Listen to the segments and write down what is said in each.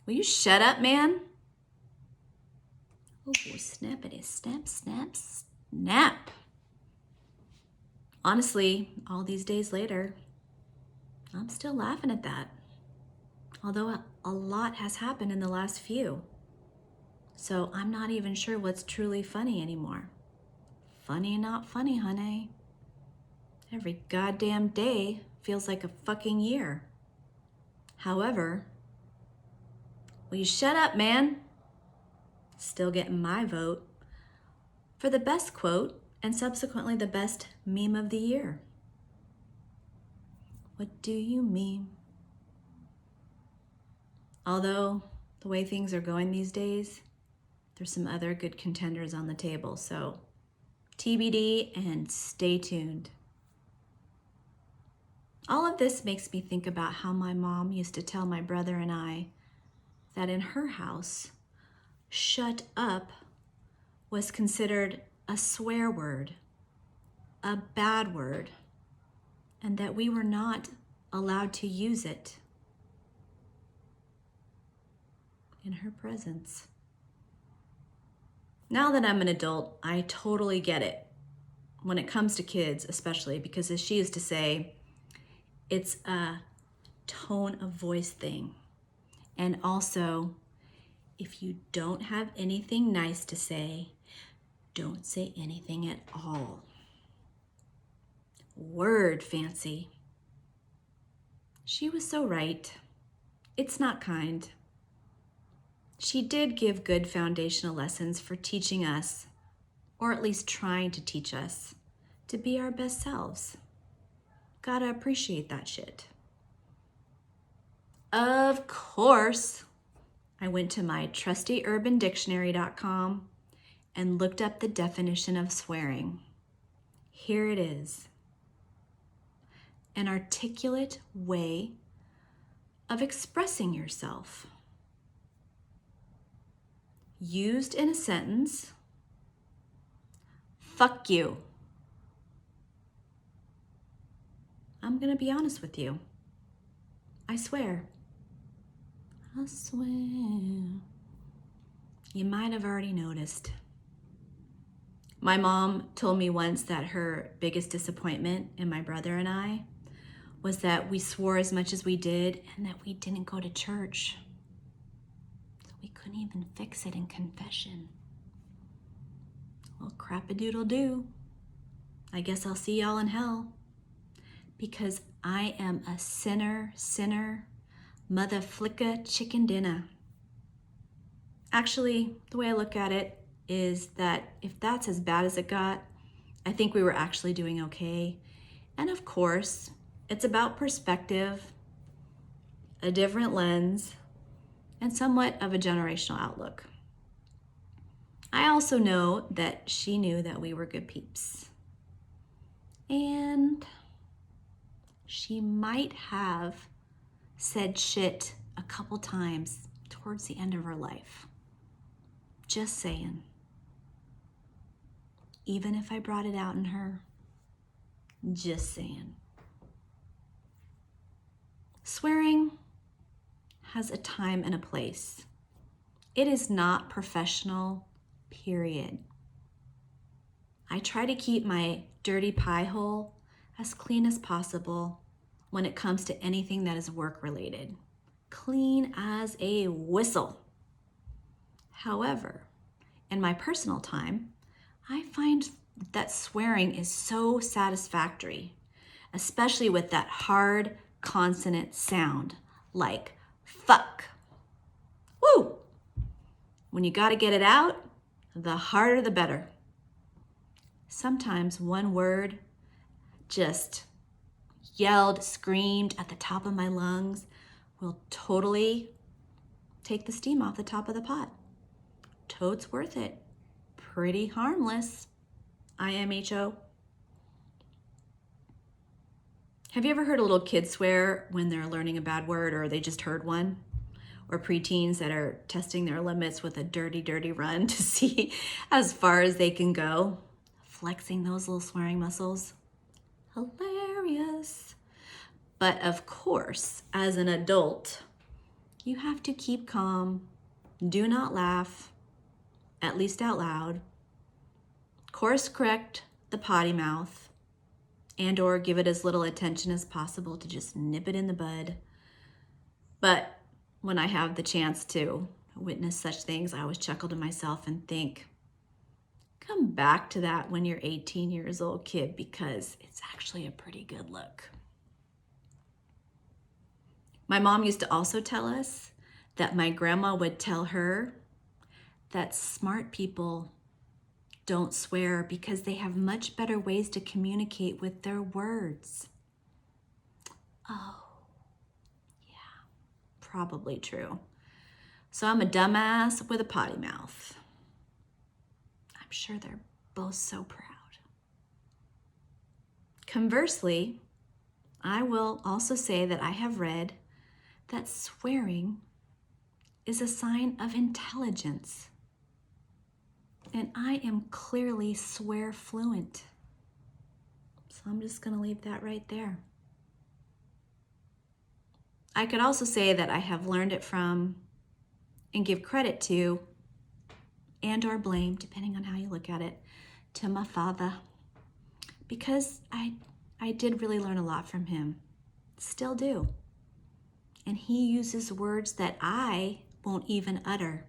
Will you shut up, man? Oh, snappity, snap, snap, snap. Honestly, all these days later, I'm still laughing at that. Although a lot has happened in the last few. So I'm not even sure what's truly funny anymore. Funny, not funny, honey. Every goddamn day feels like a fucking year. However, will you shut up, man? Still getting my vote for the best quote and subsequently the best meme of the year. What do you mean? Although the way things are going these days, there's some other good contenders on the table, so TBD and stay tuned. All of this makes me think about how my mom used to tell my brother and I that in her house, shut up was considered a swear word, a bad word, and that we were not allowed to use it in her presence. Now that I'm an adult, I totally get it. When it comes to kids, especially, because as she used to say, it's a tone of voice thing. And also, if you don't have anything nice to say, don't say anything at all. Word fancy. She was so right. It's not kind. She did give good foundational lessons for teaching us, or at least trying to teach us, to be our best selves. Gotta appreciate that shit. Of course, I went to my trusty urbandictionary.com and looked up the definition of swearing. Here it is. An articulate way of expressing yourself. Used in a sentence. Fuck you. I'm gonna be honest with you. I swear. I swear. You might have already noticed. My mom told me once that her biggest disappointment in my brother and I was that we swore as much as we did and that we didn't go to church. So we couldn't even fix it in confession. Well, crap-a-doodle-doo. I guess I'll see y'all in hell. Because I am a sinner, mother flicka chicken dinner. Actually, the way I look at it is that if that's as bad as it got, I think we were actually doing okay. And of course, it's about perspective, a different lens, and somewhat of a generational outlook. I also know that she knew that we were good peeps. And she might have said shit a couple times towards the end of her life. Just saying. Even if I brought it out in her, just saying. Swearing has a time and a place. It is not professional, period. I try to keep my dirty pie hole as clean as possible when it comes to anything that is work related. Clean as a whistle. However, in my personal time, I find that swearing is so satisfactory, especially with that hard consonant sound, like fuck. Woo! When you gotta get it out, the harder the better. Sometimes one word just yelled, screamed at the top of my lungs will totally take the steam off the top of the pot. Totes worth it. Pretty harmless. IMHO. Have you ever heard a little kid swear when they're learning a bad word or they just heard one? Or preteens that are testing their limits with a dirty, dirty run to see as far as they can go? Flexing those little swearing muscles. Hilarious. But of course, as an adult, You have to keep calm. Do not laugh, at least out loud. Course correct the potty mouth and or give it as little attention as possible to just nip it in the bud. But when I have the chance to witness such things, I always chuckle to myself and think, come back to that when you're 18 years old, kid, because it's actually a pretty good look. My mom used to also tell us that my grandma would tell her that smart people don't swear because they have much better ways to communicate with their words. Oh, yeah, probably true. So I'm a dumbass with a potty mouth. I'm sure they're both so proud. Conversely, I will also say that I have read that swearing is a sign of intelligence. And I am clearly swear fluent. So I'm just going to leave that right there. I could also say that I have learned it from and give credit to and or blame, depending on how you look at it, to my father. Because I did really learn a lot from him. Still do. And he uses words that I won't even utter.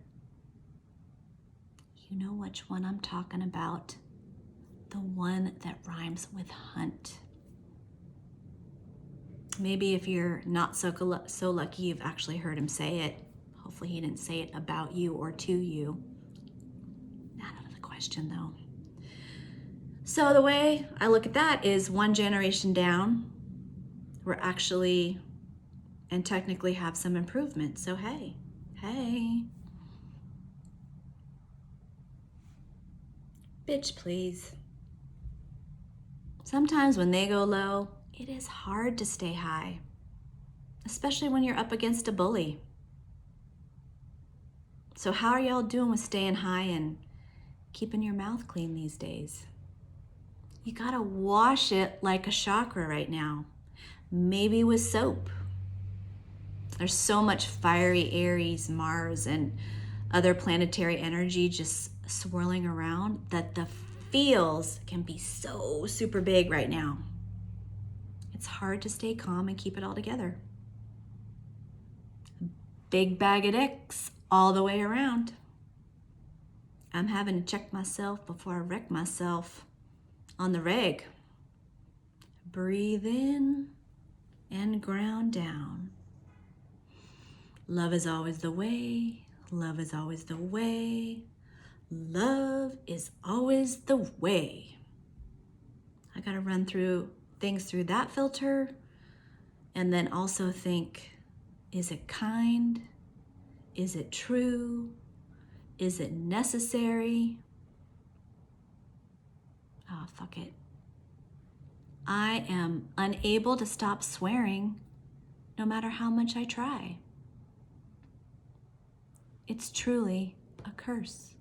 You know which one I'm talking about. The one that rhymes with hunt. Maybe if you're not so lucky, you've actually heard him say it. Hopefully he didn't say it about you or to you. Not out of the question though. So the way I look at that is one generation down, we're actually and technically have some improvement. So hey. Bitch, please. Sometimes when they go low, it is hard to stay high, especially when you're up against a bully. So how are y'all doing with staying high and keeping your mouth clean these days? You gotta wash it like a chakra right now, maybe with soap. There's so much fiery Aries, Mars, and other planetary energy just swirling around that the feels can be so super big right now. It's hard to stay calm and keep it all together. Big bag of dicks all the way around. I'm having to check myself before I wreck myself on the reg. Breathe in and ground down. Love is always the way. Love is always the way. Love is always the way. I gotta run through things through that filter and then also think, is it kind? Is it true? Is it necessary? Oh, fuck it. I am unable to stop swearing no matter how much I try. It's truly a curse.